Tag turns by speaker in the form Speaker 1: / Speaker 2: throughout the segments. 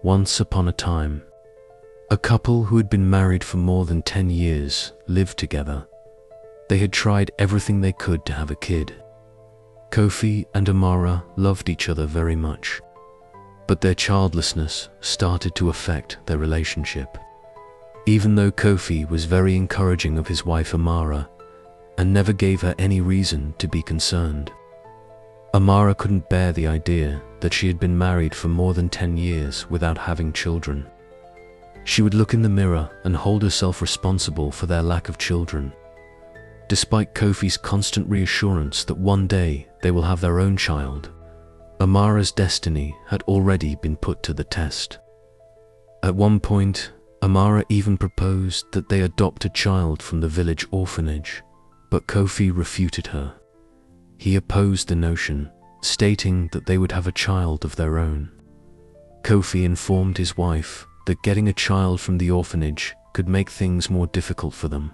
Speaker 1: Once upon a time, a couple who had been married for more than 10 years lived together. They had tried everything they could to have a kid. Kofi and Amara loved each other very much, but their childlessness started to affect their relationship. Even though Kofi was very encouraging of his wife Amara and never gave her any reason to be concerned, Amara couldn't bear the idea that she had been married for more than 10 years without having children. She would look in the mirror and hold herself responsible for their lack of children. Despite Kofi's constant reassurance that one day they will have their own child, Amara's destiny had already been put to the test. At one point, Amara even proposed that they adopt a child from the village orphanage, but Kofi refuted her. He opposed the notion, stating that they would have a child of their own. Kofi informed his wife that getting a child from the orphanage could make things more difficult for them.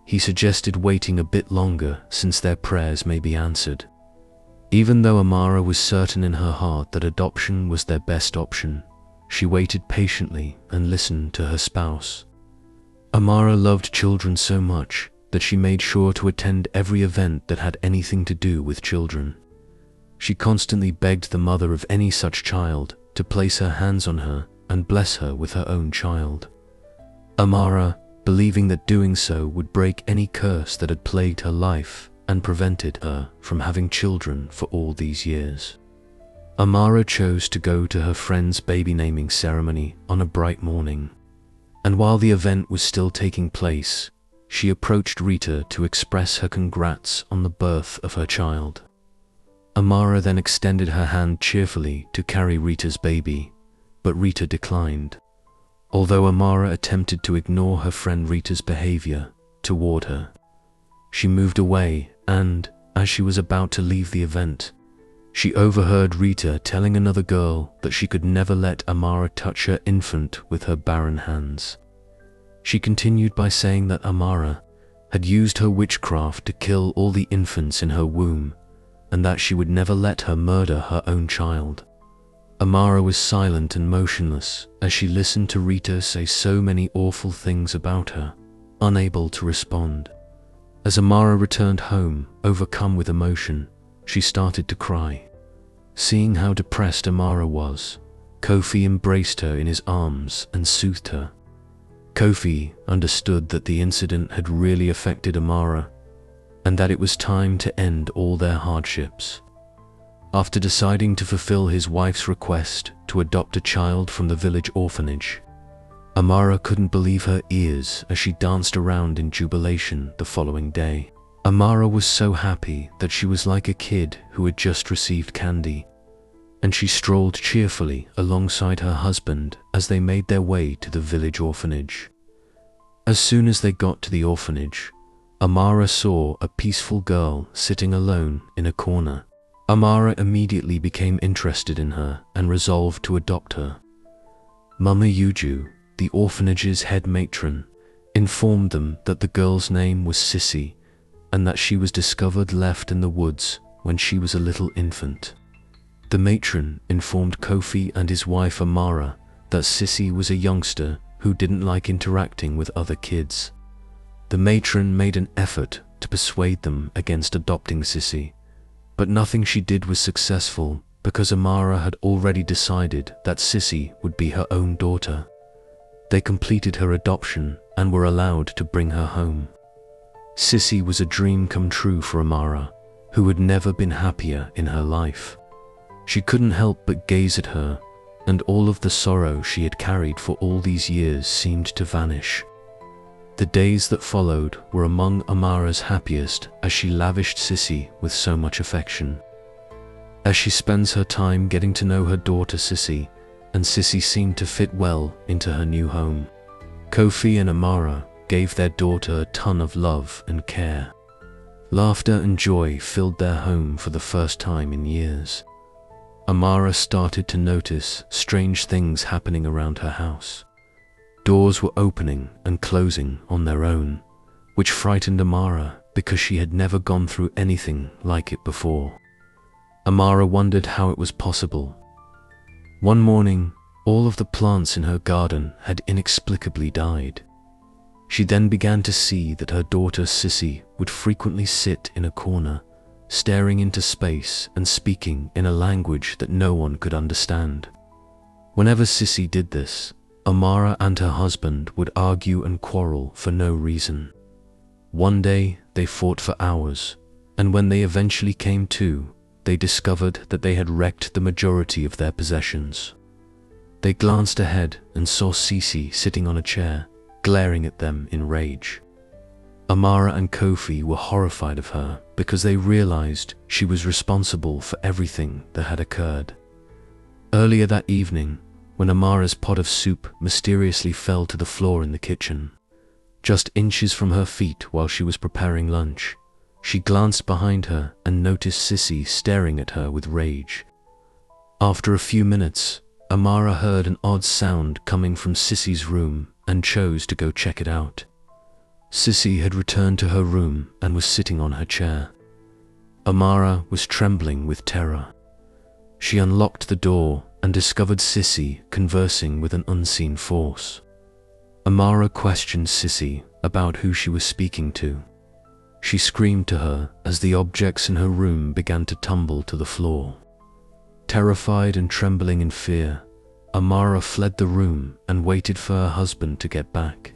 Speaker 1: He suggested waiting a bit longer since their prayers may be answered. Even though Amara was certain in her heart that adoption was their best option, she waited patiently and listened to her spouse. Amara loved children so much that she made sure to attend every event that had anything to do with children. She constantly begged the mother of any such child to place her hands on her and bless her with her own child. Amara, believing that doing so would break any curse that had plagued her life and prevented her from having children for all these years. Amara chose to go to her friend's baby naming ceremony on a bright morning, and while the event was still taking place, she approached Rita to express her congrats on the birth of her child. Amara then extended her hand cheerfully to carry Rita's baby, but Rita declined. Although Amara attempted to ignore her friend Rita's behavior toward her, she moved away and, as she was about to leave the event, she overheard Rita telling another girl that she could never let Amara touch her infant with her barren hands. She continued by saying that Amara had used her witchcraft to kill all the infants in her womb and that she would never let her murder her own child. Amara was silent and motionless as she listened to Rita say so many awful things about her, unable to respond. As Amara returned home, overcome with emotion, she started to cry. Seeing how depressed Amara was, Kofi embraced her in his arms and soothed her. Kofi understood that the incident had really affected Amara and that it was time to end all their hardships. After deciding to fulfill his wife's request to adopt a child from the village orphanage, Amara couldn't believe her ears as she danced around in jubilation the following day. Amara was so happy that she was like a kid who had just received candy, and she strolled cheerfully alongside her husband as they made their way to the village orphanage. As soon as they got to the orphanage, Amara saw a peaceful girl sitting alone in a corner. Amara immediately became interested in her and resolved to adopt her. Mama Yuju, the orphanage's head matron, informed them that the girl's name was Sisi and that she was discovered left in the woods when she was a little infant. The matron informed Kofi and his wife Amara that Sisi was a youngster who didn't like interacting with other kids. The matron made an effort to persuade them against adopting Sisi, but nothing she did was successful because Amara had already decided that Sisi would be her own daughter. They completed her adoption and were allowed to bring her home. Sisi was a dream come true for Amara, who had never been happier in her life. She couldn't help but gaze at her, and all of the sorrow she had carried for all these years seemed to vanish. The days that followed were among Amara's happiest as she lavished Sisi with so much affection. As she spends her time getting to know her daughter Sisi, and Sisi seemed to fit well into her new home, Kofi and Amara gave their daughter a ton of love and care. Laughter and joy filled their home for the first time in years. Amara started to notice strange things happening around her house. Doors were opening and closing on their own, which frightened Amara because she had never gone through anything like it before. Amara wondered how it was possible. One morning, All of the plants in her garden had inexplicably died. She then began to see that her daughter Sisi would frequently sit in a corner, staring into space and speaking in a language that no one could understand. Whenever Sisi did this, Amara and her husband would argue and quarrel for no reason. One day, they fought for hours, and when they eventually came to, they discovered that they had wrecked the majority of their possessions. They glanced ahead and saw Sisi sitting on a chair, glaring at them in rage. Amara and Kofi were horrified of her because they realized she was responsible for everything that had occurred. Earlier that evening, when Amara's pot of soup mysteriously fell to the floor in the kitchen, just inches from her feet while she was preparing lunch, she glanced behind her and noticed Sisi staring at her with rage. After a few minutes, Amara heard an odd sound coming from Sisi's room and chose to go check it out. Sisi had returned to her room and was sitting on her chair. Amara was trembling with terror. She unlocked the door and discovered Sisi conversing with an unseen force. Amara questioned Sisi about who she was speaking to. She screamed to her as the objects in her room began to tumble to the floor. Terrified and trembling in fear, Amara fled the room and waited for her husband to get back,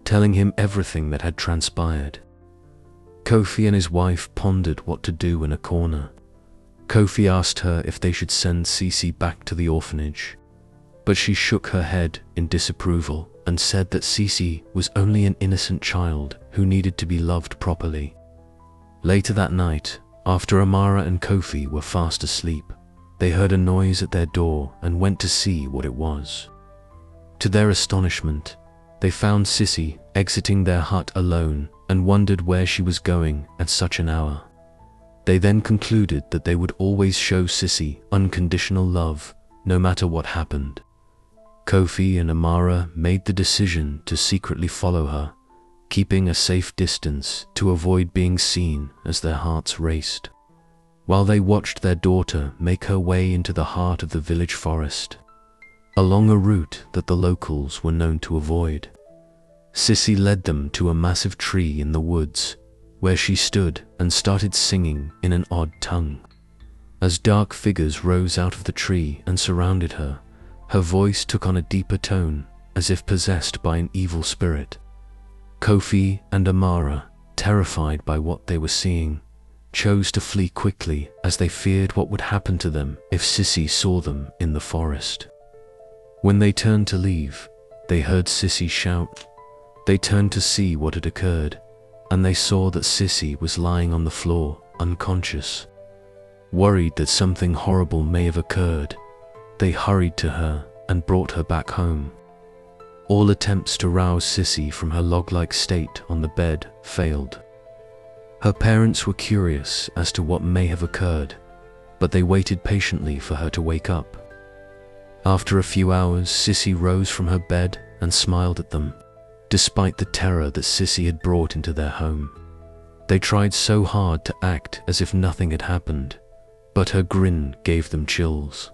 Speaker 1: telling him everything that had transpired. Kofi and his wife pondered what to do in a corner. Kofi asked her if they should send Sisi back to the orphanage, but she shook her head in disapproval and said that Sisi was only an innocent child who needed to be loved properly. Later that night, after Amara and Kofi were fast asleep, they heard a noise at their door and went to see what it was. To their astonishment, they found Sisi exiting their hut alone and wondered where she was going at such an hour. They then concluded that they would always show Sisi unconditional love, no matter what happened. Kofi and Amara made the decision to secretly follow her, keeping a safe distance to avoid being seen as their hearts raced, while they watched their daughter make her way into the heart of the village forest, along a route that the locals were known to avoid. Sisi led them to a massive tree in the woods, where she stood and started singing in an odd tongue. As dark figures rose out of the tree and surrounded her, her voice took on a deeper tone, as if possessed by an evil spirit. Kofi and Amara, terrified by what they were seeing, chose to flee quickly as they feared what would happen to them if Sisi saw them in the forest. When they turned to leave, they heard Sisi shout. They turned to see what had occurred, and they saw that Sisi was lying on the floor, unconscious. Worried that something horrible may have occurred, they hurried to her and brought her back home. All attempts to rouse Sisi from her log-like state on the bed failed. Her parents were curious as to what may have occurred, but they waited patiently for her to wake up. After a few hours, Sisi rose from her bed and smiled at them, despite the terror that Sisi had brought into their home. They tried so hard to act as if nothing had happened, but her grin gave them chills.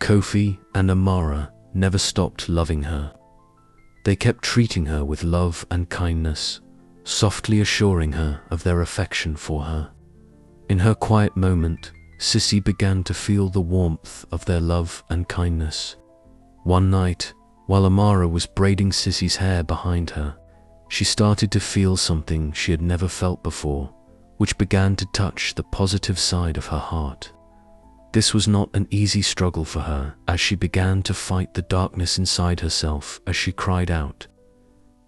Speaker 1: Kofi and Amara never stopped loving her. They kept treating her with love and kindness, softly assuring her of their affection for her. In her quiet moment, Sisi began to feel the warmth of their love and kindness. One night, while Amara was braiding Sisi's hair behind her, she started to feel something she had never felt before, which began to touch the positive side of her heart. This was not an easy struggle for her, as she began to fight the darkness inside herself as she cried out.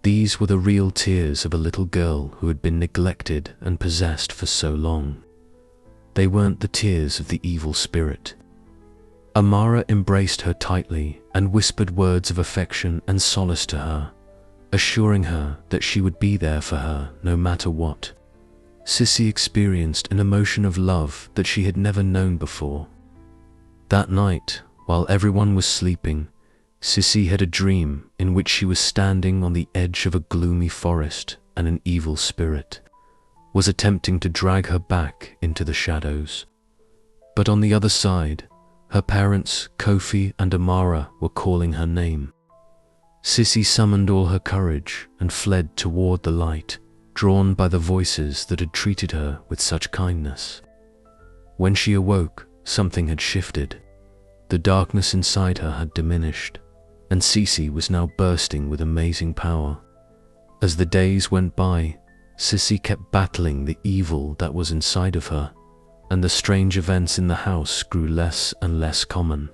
Speaker 1: These were the real tears of a little girl who had been neglected and possessed for so long. They weren't the tears of the evil spirit. Amara embraced her tightly and whispered words of affection and solace to her, assuring her that she would be there for her no matter what. Sisi experienced an emotion of love that she had never known before. That night, while everyone was sleeping, Sisi had a dream in which she was standing on the edge of a gloomy forest and an evil spirit was attempting to drag her back into the shadows. But on the other side, Her parents, Kofi and Amara, were calling her name. Sisi summoned all her courage and fled toward the light, drawn by the voices that had treated her with such kindness. When she awoke, something had shifted. The darkness inside her had diminished, and Sisi was now bursting with amazing power. As the days went by, Sisi kept battling the evil that was inside of her, and the strange events in the house grew less and less common.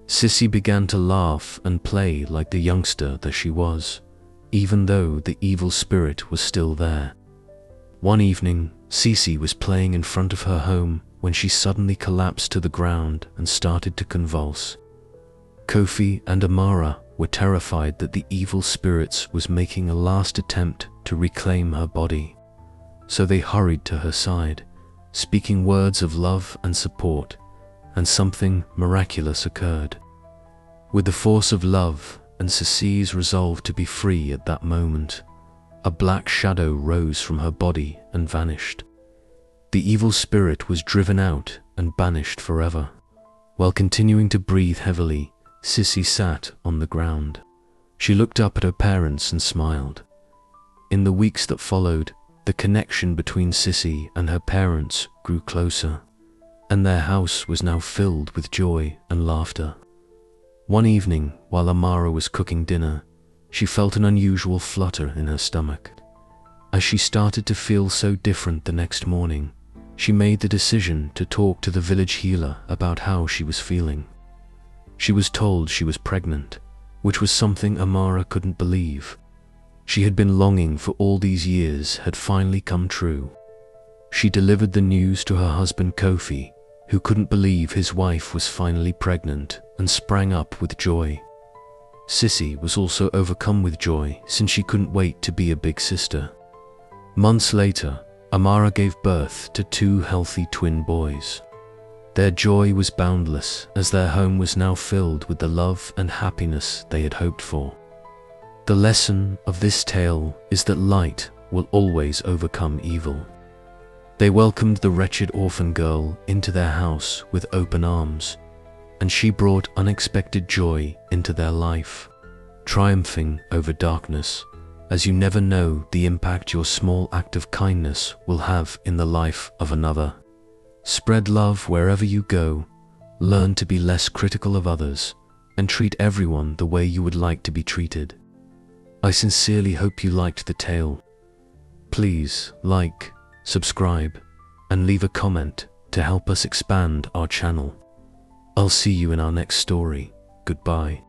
Speaker 1: Sisi began to laugh and play like the youngster that she was, even though the evil spirit was still there. One evening, Sisi was playing in front of her home when she suddenly collapsed to the ground and started to convulse. Kofi and Amara were terrified that the evil spirits was making a last attempt to reclaim her body, so they hurried to her side, speaking words of love and support, and something miraculous occurred. With the force of love and Sisi's resolve to be free at that moment, a black shadow rose from her body and vanished. The evil spirit was driven out and banished forever. While continuing to breathe heavily, Sisi sat on the ground. She looked up at her parents and smiled. In the weeks that followed, the connection between Sisi and her parents grew closer, and their house was now filled with joy and laughter. One evening, while Amara was cooking dinner, she felt an unusual flutter in her stomach. As she started to feel so different the next morning, she made the decision to talk to the village healer about how she was feeling. She was told she was pregnant, which was something Amara couldn't believe. She had been longing for all these years had finally come true. She delivered the news to her husband Kofi, who couldn't believe his wife was finally pregnant and sprang up with joy. Sisi was also overcome with joy since she couldn't wait to be a big sister. Months later, Amara gave birth to 2 healthy twin boys. Their joy was boundless as their home was now filled with the love and happiness they had hoped for. The lesson of this tale is that light will always overcome evil. They welcomed the wretched orphan girl into their house with open arms, and she brought unexpected joy into their life, triumphing over darkness, as you never know the impact your small act of kindness will have in the life of another. Spread love wherever you go, learn to be less critical of others, and treat everyone the way you would like to be treated. I sincerely hope you liked the tale. Please like, subscribe, and leave a comment to help us expand our channel. I'll see you in our next story. Goodbye.